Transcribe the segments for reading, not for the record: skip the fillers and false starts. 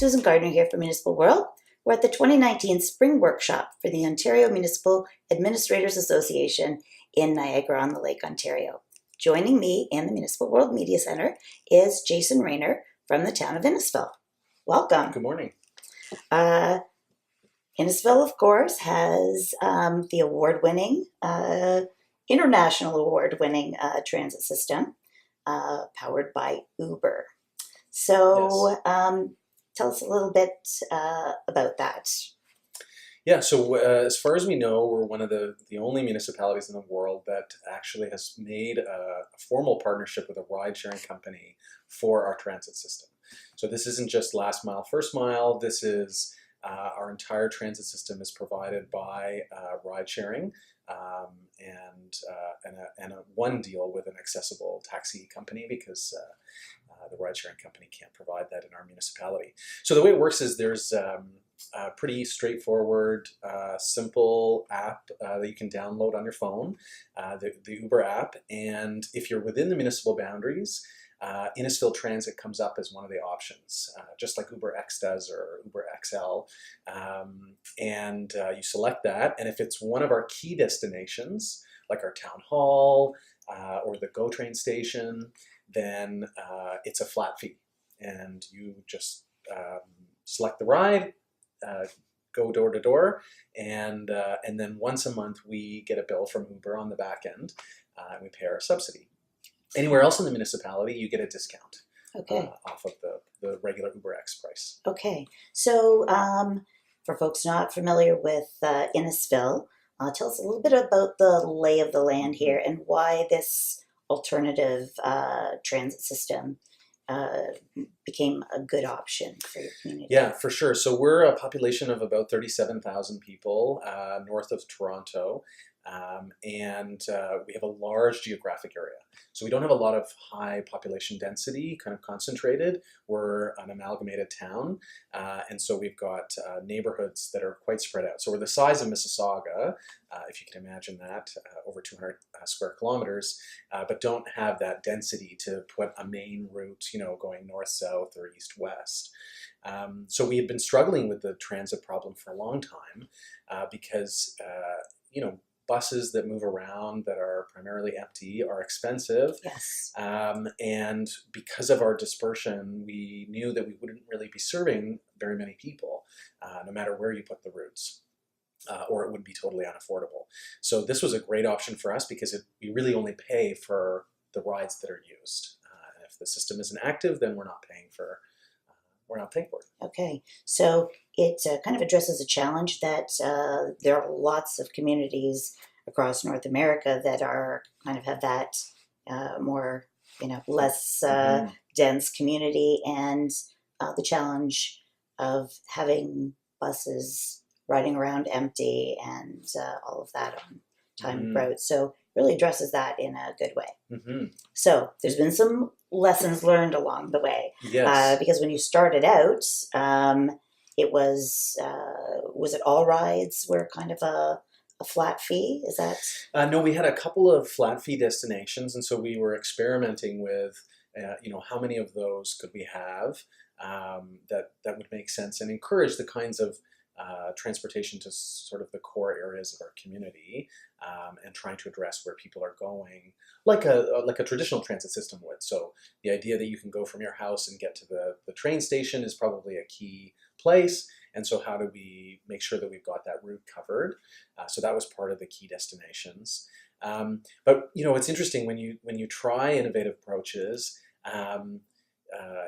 Susan Gardner here from Municipal World. We're at the 2019 Spring Workshop for the Ontario Municipal Administrators Association in Niagara-on-the-Lake, Ontario. Joining me in the Municipal World Media Centre is Jason Reynar from the town of Innisfil. Welcome. Good morning. Innisfil, of course, has the award-winning, international award-winning transit system powered by Uber. So Yes. tell us a little bit about that. Yeah, so as far as we know, we're one of the only municipalities in the world that actually has made a formal partnership with a ride-sharing company for our transit system. So this isn't just last mile, first mile. This is our entire transit system is provided by ride-sharing and a one deal with an accessible taxi company because the ride-sharing company can't provide that in our municipality. So the way it works is there's a pretty straightforward, simple app that you can download on your phone, the Uber app. And if you're within the municipal boundaries, Innisfil Transit comes up as one of the options, just like UberX does or UberXL. You select that, and if it's one of our key destinations, like our town hall or the GO train station, then it's a flat fee. And you just select the ride, go door to door, and then once a month we get a bill from Uber on the back end, and we pay our subsidy. Anywhere else in the municipality, you get a discount off of the regular UberX price. Okay, so for folks not familiar with Innisfil, tell us a little bit about the lay of the land here and why this alternative transit system became a good option for your community. Yeah, for sure. So we're a population of about 37,000 people north of Toronto. And we have a large geographic area. So we don't have a lot of high population density kind of concentrated. We're an amalgamated town. And so we've got neighborhoods that are quite spread out. So we're the size of Mississauga, if you can imagine that, over 200 square kilometers, but don't have that density to put a main route, going north-south or east-west. So we have been struggling with the transit problem for a long time because, buses that move around that are primarily empty are expensive. Yes. And because of our dispersion, we knew that we wouldn't really be serving very many people, no matter where you put the routes, or it would be totally unaffordable. So this was a great option for us because we really only pay for the rides that are used. And if the system isn't active, then we're not paying for it. Okay, so it kind of addresses a challenge that there are lots of communities across North America that are kind of have that more, less dense community, and the challenge of having buses riding around empty and all of that on time routes. So really addresses that in a good way. So there's been some lessons learned along the way. Yes. Because when you started out, it was it all rides were kind of a flat fee? Is that? No, we had a couple of flat fee destinations, and so we were experimenting with, how many of those could we have that would make sense and encourage the kinds of transportation to sort of the core areas of our community, and trying to address where people are going, like a traditional transit system would. So the idea that you can go from your house and get to the train station is probably a key place. And so how do we make sure that we've got that route covered? So that was part of the key destinations. But it's interesting when you try innovative approaches.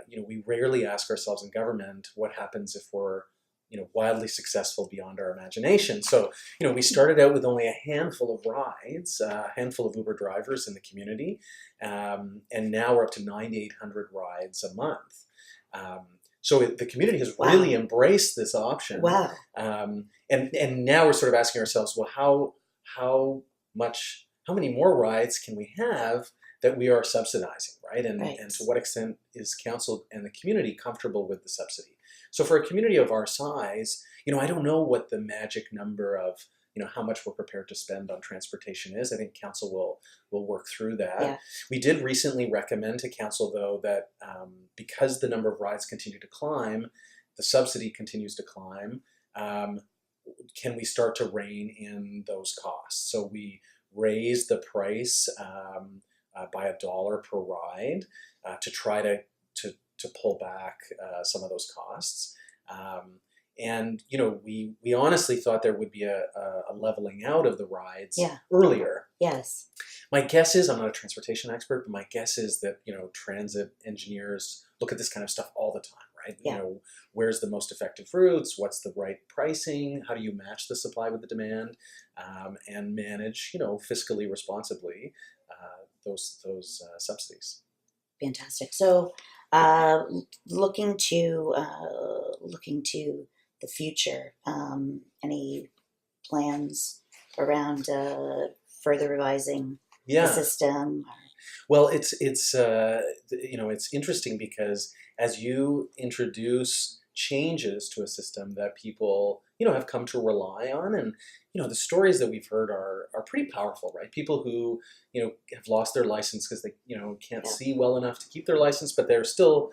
We rarely ask ourselves in government what happens if we're wildly successful beyond our imagination. So, we started out with only a handful of rides, a handful of Uber drivers in the community, and now we're up to 9,800 rides a month. So the community has really embraced this option. Wow. And now we're sort of asking ourselves, well, how many more rides can we have that we are subsidizing, right? And to what extent is council and the community comfortable with the subsidy? So for a community of our size, I don't know what the magic number of, how much we're prepared to spend on transportation is. I think council will work through that. Yeah. We did recently recommend to council, though, that because the number of rides continue to climb, the subsidy continues to climb. Can we start to rein in those costs? So we raised the price by $1 per ride to try to pull back some of those costs. And we honestly thought there would be a leveling out of the rides earlier. Yes. My guess is, I'm not a transportation expert, but my guess is that transit engineers look at this kind of stuff all the time, right? Yeah. Where's the most effective routes? What's the right pricing? How do you match the supply with the demand, and manage fiscally responsibly those subsidies? Fantastic. So, looking to the future, any plans around further revising the system? Well, it's interesting because as you introduce changes to a system that people have come to rely on, and the stories that we've heard are pretty powerful, right? People who have lost their license because they can't see well enough to keep their license, but they're still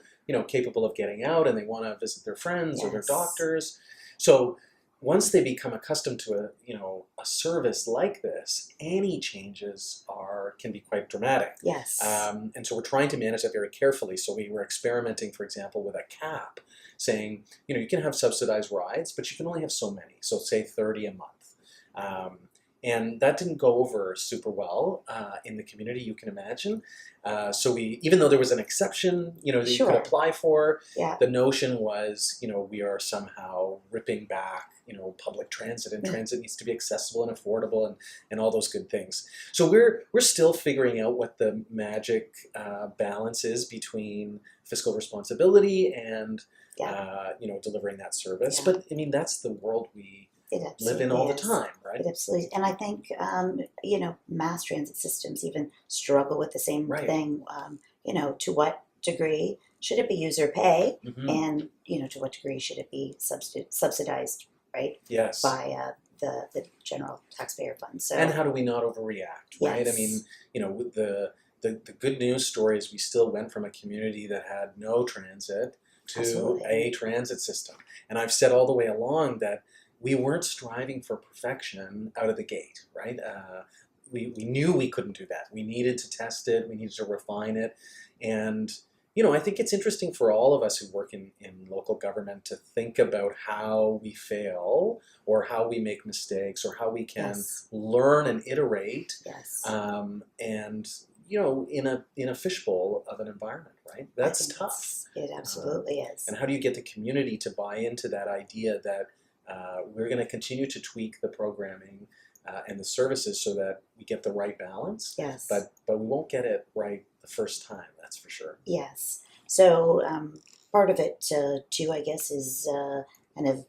capable of getting out, and they want to visit their friends or their doctors. So once they become accustomed to a service like this, any changes can be quite dramatic. Yes. And so we're trying to manage that very carefully. So we were experimenting, for example, with a cap, saying you can have subsidized rides, but you can only have so many. So say 30 a month. And that didn't go over super well in the community, you can imagine. So even though there was an exception, that you could apply for, the notion was, we are somehow ripping back, public transit, and transit needs to be accessible and affordable, and all those good things. So we're still figuring out what the magic balance is between fiscal responsibility and delivering that service. But I mean, that's the world we live in all the time, right? It absolutely, and I think mass transit systems even struggle with the same thing. To what degree should it be user pay, and to what degree should it be subsidized, right? Yes. By the general taxpayer fund. So, and how do we not overreact, right? I mean, with the good news story is we still went from a community that had no transit to a transit system, and I've said all the way along that we weren't striving for perfection out of the gate, right? We knew we couldn't do that. We needed to test it. We needed to refine it. And, I think it's interesting for all of us who work in local government to think about how we fail or how we make mistakes or how we can learn and iterate. And, in a fishbowl of an environment, right? That's tough. It absolutely is. And how do you get the community to buy into that idea that we're going to continue to tweak the programming and the services so that we get the right balance. Yes. But we won't get it right the first time, that's for sure. Yes. So part of it, too, I guess, is kind of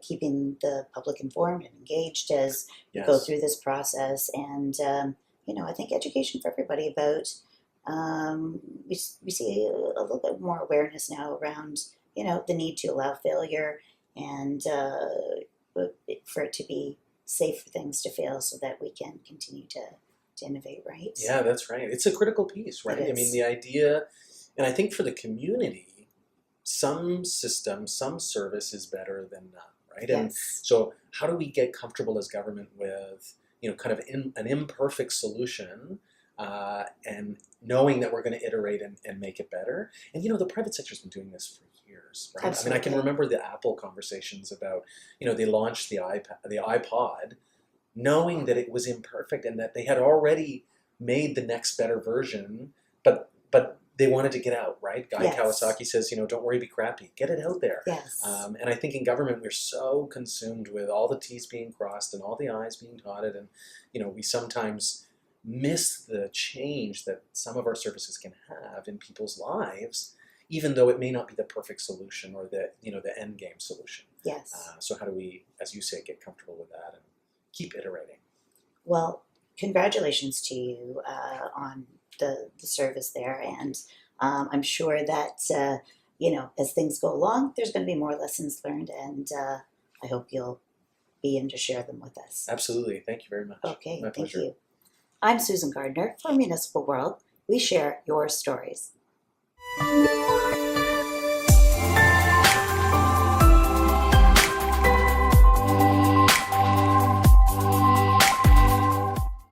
keeping the public informed and engaged as you go through this process. And, I think education for everybody about, we see a little bit more awareness now around, the need to allow failure and for it to be safe for things to fail so that we can continue to innovate, right? Yeah, that's right. It's a critical piece, right? I mean, the idea, and I think for the community, some system, some service is better than none, right? Yes. And so how do we get comfortable as government with, kind of an imperfect solution and knowing that we're going to iterate and make it better? And, the private sector's been doing this for years, right? Absolutely. I mean, I can remember the Apple conversations about, they launched the iPod, knowing that it was imperfect and that they had already made the next better version, but they wanted to get out, right? Guy Kawasaki says, don't worry, be crappy, get it out there. Yes. And I think in government we're so consumed with all the T's being crossed and all the I's being dotted, and we sometimes miss the change that some of our services can have in people's lives, even though it may not be the perfect solution or the end game solution. Yes. So how do we, as you say, get comfortable with that and keep iterating? Well, congratulations to you on the service there, and I'm sure that as things go along, there's going to be more lessons learned, and I hope you'll be in to share them with us. Absolutely. Thank you very much. Okay, My thank pleasure. you. I'm Susan Gardner for Municipal World. We share your stories.